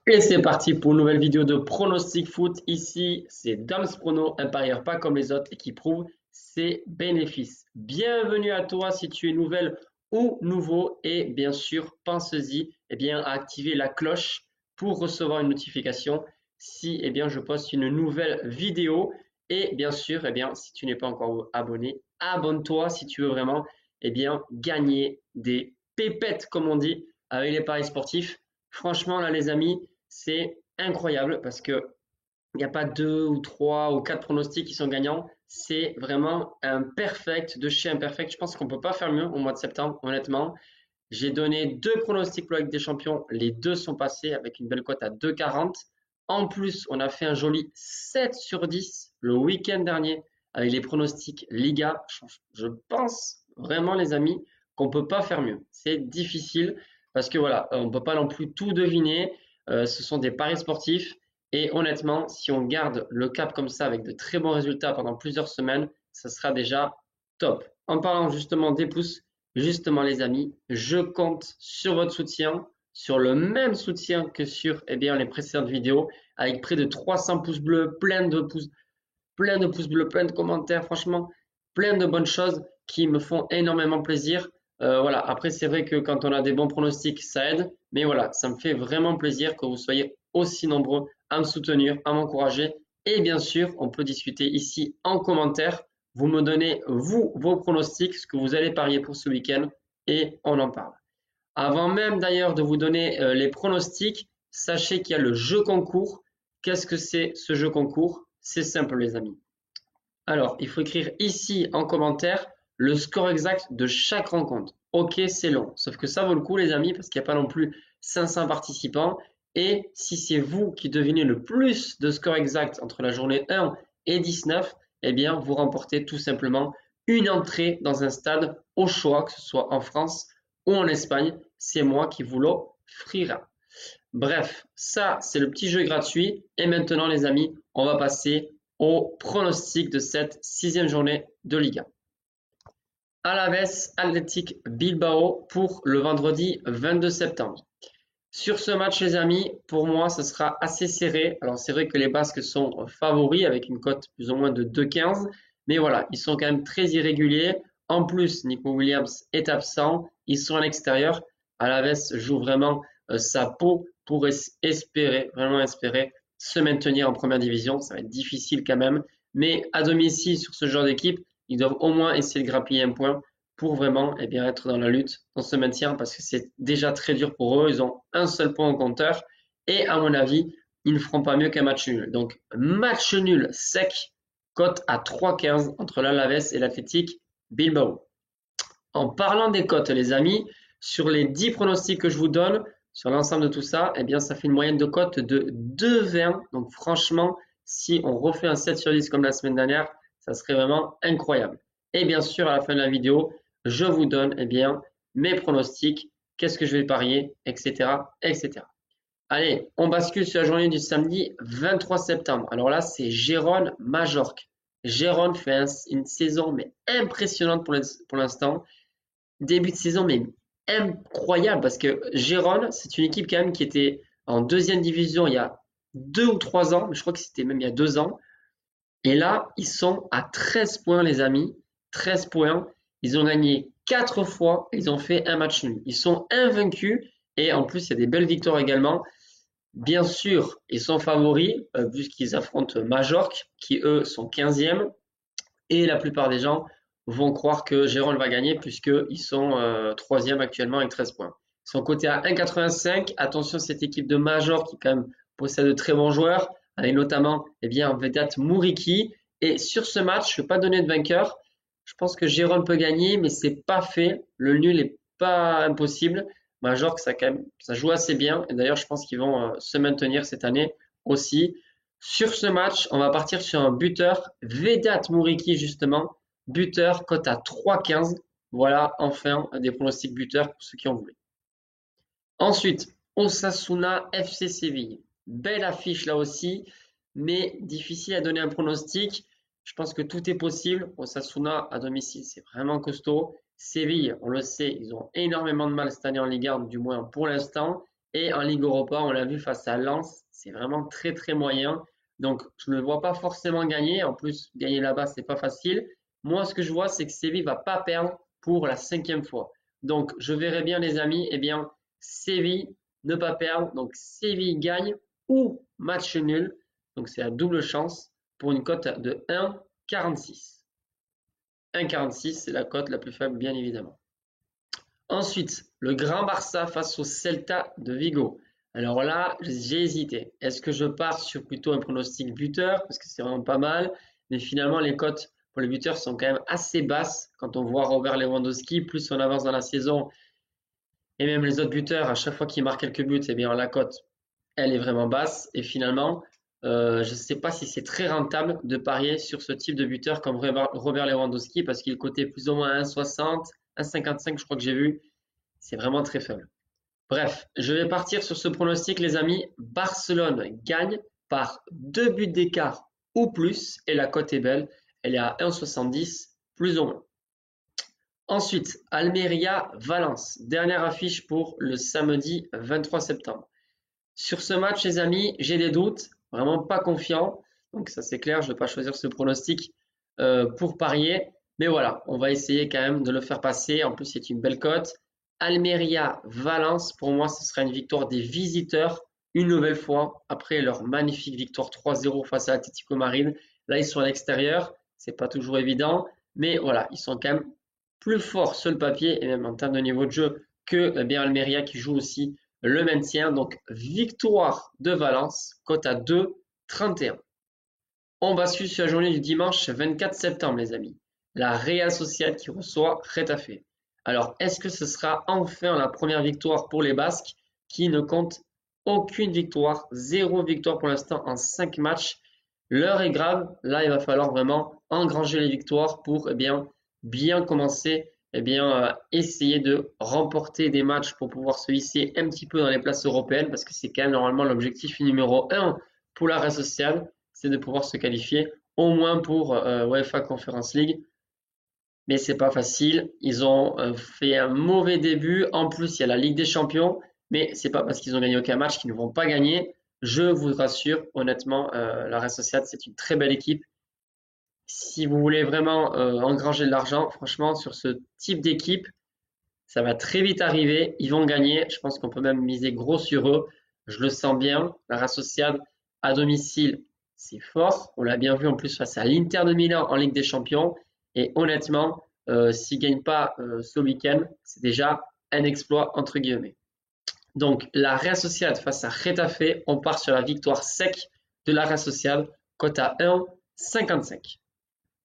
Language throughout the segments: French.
Et c'est parti pour une nouvelle vidéo de pronostic foot. Ici, c'est Dams Prono, un parieur pas comme les autres et qui prouve ses bénéfices. Bienvenue à toi si tu es nouvelle ou nouveau et bien sûr, pense-y à activer la cloche pour recevoir une notification si je poste une nouvelle vidéo. Et bien sûr, si tu n'es pas encore abonné, abonne-toi si tu veux vraiment gagner des pépettes comme on dit avec les paris sportifs. Franchement là les amis, c'est incroyable parce que il n'y a pas deux ou trois ou quatre pronostics qui sont gagnants. C'est vraiment un perfect de chez imperfect. Je pense qu'on ne peut pas faire mieux au mois de septembre, honnêtement. J'ai donné deux pronostics pour la Ligue des Champions. Les deux sont passés avec une belle cote à 2,40. En plus, on a fait un joli 7 sur 10 le week-end dernier avec les pronostics Liga. Je pense vraiment, les amis, qu'on ne peut pas faire mieux. C'est difficile parce que voilà, on ne peut pas non plus tout deviner. Ce sont des paris sportifs. Et honnêtement, si on garde le cap comme ça avec de très bons résultats pendant plusieurs semaines, ça sera déjà top. En parlant justement des pouces, justement les amis, je compte sur votre soutien, sur le même soutien que sur les précédentes vidéos, avec près de 300 pouces bleus, plein de pouces bleus, plein de commentaires, franchement, plein de bonnes choses qui me font énormément plaisir. Voilà. Après, c'est vrai que quand on a des bons pronostics, ça aide. Mais voilà, ça me fait vraiment plaisir que vous soyez aussi nombreux à me soutenir, à m'encourager. Et bien sûr, on peut discuter ici en commentaire. Vous me donnez, vous, vos pronostics, ce que vous allez parier pour ce week-end, et on en parle. Avant même d'ailleurs de vous donner les pronostics, sachez qu'il y a le jeu concours. Qu'est-ce que c'est ce jeu concours? C'est simple les amis. Alors, il faut écrire ici en commentaire le score exact de chaque rencontre. Ok, c'est long. Sauf que ça vaut le coup, les amis, parce qu'il n'y a pas non plus 500 participants. Et si c'est vous qui devinez le plus de score exact entre la journée 1 et 19, vous remportez tout simplement une entrée dans un stade au choix, que ce soit en France ou en Espagne. C'est moi qui vous l'offrira. Bref, ça, c'est le petit jeu gratuit. Et maintenant, les amis, on va passer au pronostic de cette sixième journée de Liga. Alaves Athletic Bilbao pour le vendredi 22 septembre. Sur ce match, les amis, pour moi, ce sera assez serré. Alors, c'est vrai que les Basques sont favoris avec une cote plus ou moins de 2,15. Mais voilà, ils sont quand même très irréguliers. En plus, Nico Williams est absent. Ils sont à l'extérieur. Alaves joue vraiment sa peau pour espérer, vraiment espérer, se maintenir en première division. Ça va être difficile quand même. Mais à domicile, sur ce genre d'équipe, ils doivent au moins essayer de grappiller un point pour vraiment être dans la lutte, dans ce maintien, parce que c'est déjà très dur pour eux. Ils ont un seul point au compteur. Et à mon avis, ils ne feront pas mieux qu'un match nul. Donc, match nul sec, cote à 3,15 entre l'Alaves et l'Athletic Bilbao. En parlant des cotes, les amis, sur les 10 pronostics que je vous donne, sur l'ensemble de tout ça, ça fait une moyenne de cote de 2,20. Donc, franchement, si on refait un 7 sur 10 comme la semaine dernière, ça serait vraiment incroyable. Et bien sûr, à la fin de la vidéo, je vous donne mes pronostics, qu'est-ce que je vais parier, etc., etc. Allez, on bascule sur la journée du samedi 23 septembre. Alors là, c'est Gérone-Majorque. Gérone fait une saison mais impressionnante pour l'instant. Début de saison mais incroyable parce que Gérone, c'est une équipe quand même qui était en deuxième division il y a 2 ou 3 ans, mais je crois que c'était même il y a 2 ans. Et là, ils sont à 13 points, les amis. 13 points. Ils ont gagné 4 fois. Ils ont fait un match nul. Ils sont invaincus. Et en plus, il y a des belles victoires également. Bien sûr, ils sont favoris, vu qu'ils affrontent Majorque, qui eux sont 15e. Et la plupart des gens vont croire que Gérone va gagner, puisqu'ils sont 3e actuellement avec 13 points. Ils sont cotés à 1,85. Attention, cette équipe de Majorque qui quand même possède de très bons joueurs avec notamment Vedat Mouriki. Et sur ce match, je ne vais pas donner de vainqueur. Je pense que Gérone peut gagner, mais c'est pas fait. Le nul n'est pas impossible. Majorque, ça joue assez bien. Et d'ailleurs, je pense qu'ils vont se maintenir cette année aussi. Sur ce match, on va partir sur un buteur, Vedat Mouriki justement, buteur, cote à 3,15. Voilà, enfin, des pronostics buteurs pour ceux qui en voulaient. Ensuite, Osasuna FC Séville. Belle affiche là aussi, mais difficile à donner un pronostic. Je pense que tout est possible. Osasuna à domicile, c'est vraiment costaud. Séville, on le sait, ils ont énormément de mal cette année en Ligue 1, du moins pour l'instant. Et en Ligue Europa, on l'a vu face à Lens, c'est vraiment très très moyen. Donc je ne le vois pas forcément gagner. En plus, gagner là-bas, c'est pas facile. Moi, ce que je vois, c'est que Séville va pas perdre pour la 5e fois. Donc je verrai bien les amis, eh bien Séville ne pas perdre. Donc Séville gagne ou match nul. Donc c'est à double chance pour une cote de 1,46. 1,46, c'est la cote la plus faible, bien évidemment. Ensuite, le Grand Barça face au Celta de Vigo. Alors là, j'ai hésité. Est-ce que je pars sur plutôt un pronostic buteur, parce que c'est vraiment pas mal, mais finalement les cotes pour les buteurs sont quand même assez basses quand on voit Robert Lewandowski, plus on avance dans la saison, et même les autres buteurs, à chaque fois qu'ils marquent quelques buts, eh bien la cote, elle est vraiment basse. Et finalement, je ne sais pas si c'est très rentable de parier sur ce type de buteur comme Robert Lewandowski, parce qu'il cotait plus ou moins 1,60, 1,55, je crois que j'ai vu. C'est vraiment très faible. Bref, je vais partir sur ce pronostic, les amis. Barcelone gagne par 2 buts d'écart ou plus, et la cote est belle. Elle est à 1,70, plus ou moins. Ensuite, Almeria-Valence, dernière affiche pour le samedi 23 septembre. Sur ce match, les amis, j'ai des doutes, vraiment pas confiant. Donc ça c'est clair, je ne vais pas choisir ce pronostic pour parier. Mais voilà, on va essayer quand même de le faire passer. En plus, c'est une belle cote. Almeria-Valence, pour moi, ce sera une victoire des visiteurs une nouvelle fois après leur magnifique victoire 3-0 face à Atlético Madrid. Là, ils sont à l'extérieur, c'est pas toujours évident, mais voilà, ils sont quand même plus forts sur le papier et même en termes de niveau de jeu que bien Almeria qui joue aussi le maintien. Donc, victoire de Valence, cote à 2,31. On bascule sur la journée du dimanche 24 septembre, les amis. La Real Sociedad qui reçoit Getafe. Alors, est-ce que ce sera enfin la première victoire pour les Basques qui ne comptent aucune victoire, 0 victoire pour l'instant en 5 matchs? L'heure est grave, là il va falloir vraiment engranger les victoires pour bien commencer, essayer de remporter des matchs pour pouvoir se hisser un petit peu dans les places européennes parce que c'est quand même normalement l'objectif numéro 1 pour la Real Sociedad, c'est de pouvoir se qualifier au moins pour UEFA Conference League. Mais c'est pas facile. Ils ont fait un mauvais début. En plus, il y a la Ligue des Champions, mais c'est pas parce qu'ils ont gagné aucun match qu'ils ne vont pas gagner. Je vous rassure, honnêtement, la Real Sociedad, c'est une très belle équipe. Si vous voulez vraiment engranger de l'argent, franchement, sur ce type d'équipe, ça va très vite arriver. Ils vont gagner. Je pense qu'on peut même miser gros sur eux. Je le sens bien. La Real Sociedad à domicile, c'est fort. On l'a bien vu en plus face à l'Inter de Milan en Ligue des Champions. Et honnêtement, s'ils ne gagnent pas ce week-end, c'est déjà un exploit entre guillemets. Donc la Real Sociedad face à Getafe, on part sur la victoire sec de la Real Sociedad, cote à 1,55.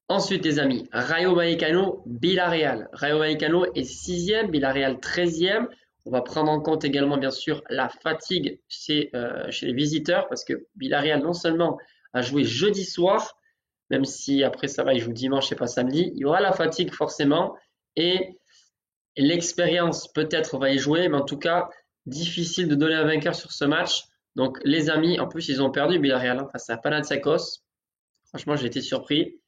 Ensuite, les amis, Rayo Vallecano, Villarreal. Rayo Vallecano est 6e, Villarreal 13e. On va prendre en compte également, bien sûr, la fatigue chez les visiteurs parce que Villarreal, non seulement a joué jeudi soir, même si après ça va, il joue dimanche et pas samedi, il y aura la fatigue forcément et l'expérience peut-être va y jouer, mais en tout cas, difficile de donner un vainqueur sur ce match. Donc, les amis, en plus, ils ont perdu Villarreal face à Panathinaikos. Franchement, j'ai été surpris.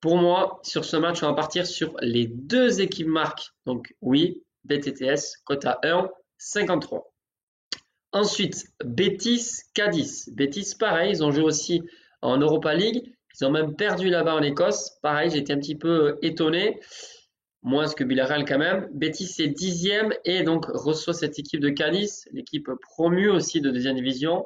Pour moi, sur ce match, on va partir sur les deux équipes marques. Donc oui, BTTS, cote à 1,53. Ensuite, Betis, Cadiz. Betis, pareil, ils ont joué aussi en Europa League. Ils ont même perdu là-bas en Écosse. Pareil, j'ai été un petit peu étonné. Moins que Villarreal quand même. Betis est 10e et donc reçoit cette équipe de Cadiz, l'équipe promue aussi de deuxième division,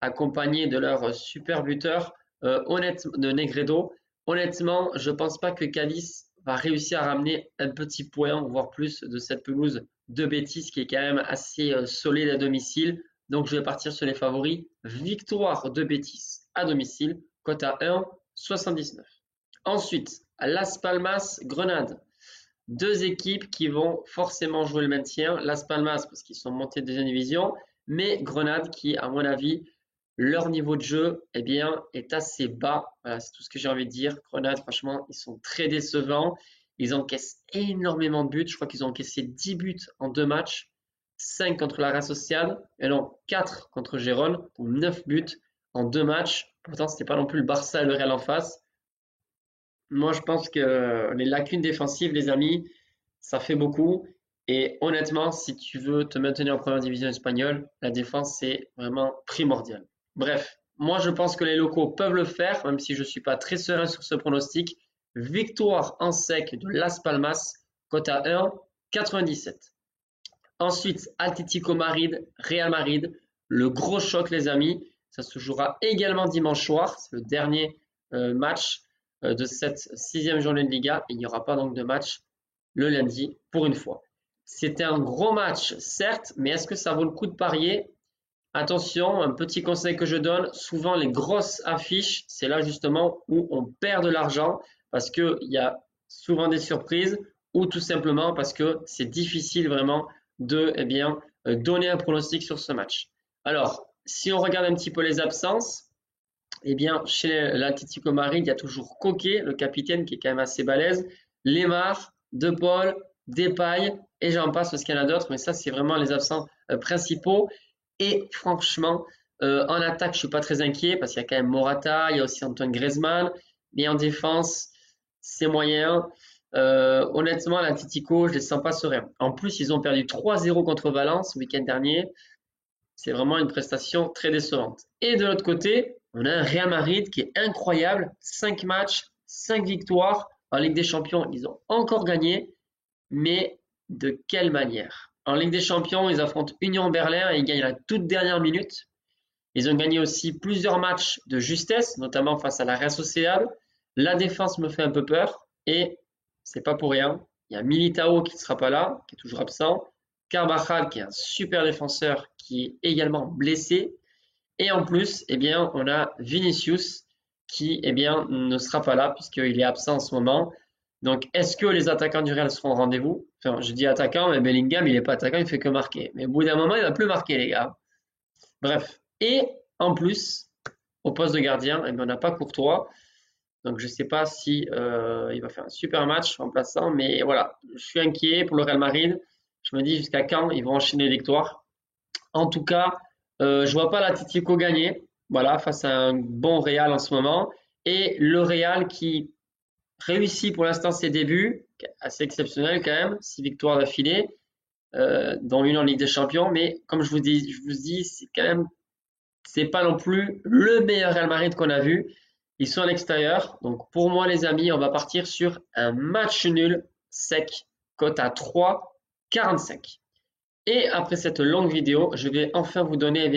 accompagnée de leur super buteur de Negredo. Honnêtement, je ne pense pas que Cadiz va réussir à ramener un petit point, voire plus, de cette pelouse de Betis qui est quand même assez solide à domicile. Donc, je vais partir sur les favoris. Victoire de Betis à domicile, cote à 1,79. Ensuite, Las Palmas, Grenade. Deux équipes qui vont forcément jouer le maintien. Las Palmas parce qu'ils sont montés de deuxième division, mais Grenade qui, à mon avis, leur niveau de jeu est assez bas. Voilà, c'est tout ce que j'ai envie de dire. Grenade, franchement, ils sont très décevants. Ils encaissent énormément de buts. Je crois qu'ils ont encaissé 10 buts en 2 matchs. 5 contre la Real Sociedad. Et non, 4 contre Gérone. Donc 9 buts en 2 matchs. Pourtant, ce n'était pas non plus le Barça et le Real en face. Moi, je pense que les lacunes défensives, les amis, ça fait beaucoup. Et honnêtement, si tu veux te maintenir en première division espagnole, la défense, c'est vraiment primordial. Bref, moi je pense que les locaux peuvent le faire, même si je ne suis pas très serein sur ce pronostic. Victoire en sec de Las Palmas, cote à 1,97. Ensuite, Atlético Madrid, Real Madrid, le gros choc les amis. Ça se jouera également dimanche soir, c'est le dernier match de cette 6e journée de Liga. Il n'y aura pas donc de match le lundi pour une fois. C'était un gros match, certes, mais est-ce que ça vaut le coup de parier? Attention, un petit conseil que je donne, souvent les grosses affiches, c'est là justement où on perd de l'argent parce qu'il y a souvent des surprises ou tout simplement parce que c'est difficile vraiment de donner un pronostic sur ce match. Alors, si on regarde un petit peu les absences, eh bien, chez l'Atlético Madrid, il y a toujours Coquet, le capitaine, qui est quand même assez balèze, Lemar, De Paul, Depay, et j'en passe parce qu'il y en a d'autres, mais ça, c'est vraiment les absents principaux. Et franchement, en attaque, je suis pas très inquiet parce qu'il y a quand même Morata, il y a aussi Antoine Griezmann, mais en défense, c'est moyen. Honnêtement, l'Atlético, je les sens pas sereins. En plus, ils ont perdu 3-0 contre Valence le week-end dernier. C'est vraiment une prestation très décevante. Et de l'autre côté, on a un Real Madrid qui est incroyable. 5 matchs, 5 victoires. En Ligue des Champions, ils ont encore gagné. Mais de quelle manière? En Ligue des Champions, ils affrontent Union Berlin et ils gagnent à la toute dernière minute. Ils ont gagné aussi plusieurs matchs de justesse, notamment face à la Real Sociedad. La défense me fait un peu peur et c'est pas pour rien. Il y a Militao qui ne sera pas là, qui est toujours absent. Carvajal qui est un super défenseur qui est également blessé. Et en plus, eh bien, on a Vinicius qui ne sera pas là puisqu'il est absent en ce moment. Donc, est-ce que les attaquants du Real seront au rendez-vous? Enfin, je dis attaquant, mais Bellingham, il n'est pas attaquant, il fait que marquer. Mais au bout d'un moment, il va plus marquer, les gars. Bref. Et en plus, au poste de gardien, on n'a pas Courtois. Donc, je ne sais pas si il va faire un super match remplaçant, mais voilà, je suis inquiet pour le Real Madrid. Je me dis jusqu'à quand ils vont enchaîner les victoires. En tout cas, je vois pas l'Atlético gagner. Voilà, face à un bon Real en ce moment. Et le Real qui réussit pour l'instant ses débuts, assez exceptionnel quand même, 6 victoires d'affilée, dont une en Ligue des Champions. Mais comme je vous dis, c'est quand même, c'est pas non plus le meilleur Real Madrid qu'on a vu. Ils sont à l'extérieur. Donc pour moi, les amis, on va partir sur un match nul sec, cote à 3,45. Et après cette longue vidéo, je vais enfin vous donner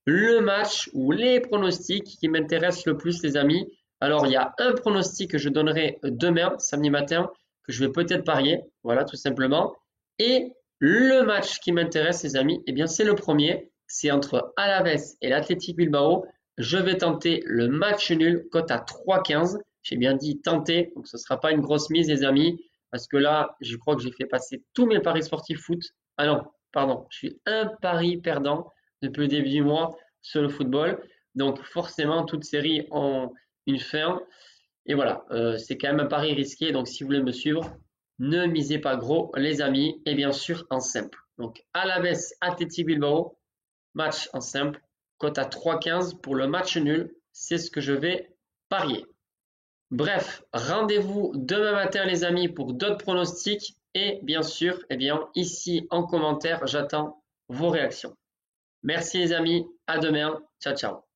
le match ou les pronostics qui m'intéressent le plus, les amis. Alors, il y a un pronostic que je donnerai demain, samedi matin, que je vais peut-être parier. Voilà, tout simplement. Et le match qui m'intéresse, les amis, eh bien, c'est le premier. C'est entre Alaves et l'Athletic Bilbao. Je vais tenter le match nul, cote à 3,15. J'ai bien dit tenter, donc ce ne sera pas une grosse mise, les amis, parce que là, je crois que j'ai fait passer tous mes paris sportifs foot. Ah non, pardon, je suis un pari perdant depuis le début du mois sur le football. Donc forcément, toutes séries ont une fin. Et voilà, c'est quand même un pari risqué. Donc si vous voulez me suivre, ne misez pas gros, les amis. Et bien sûr, en simple. Donc Alaves Athletic Bilbao, match en simple, cote à 3,15 pour le match nul. C'est ce que je vais parier. Bref, rendez-vous demain matin, les amis, pour d'autres pronostics. Et bien sûr, ici en commentaire, j'attends vos réactions. Merci les amis, à demain, ciao ciao.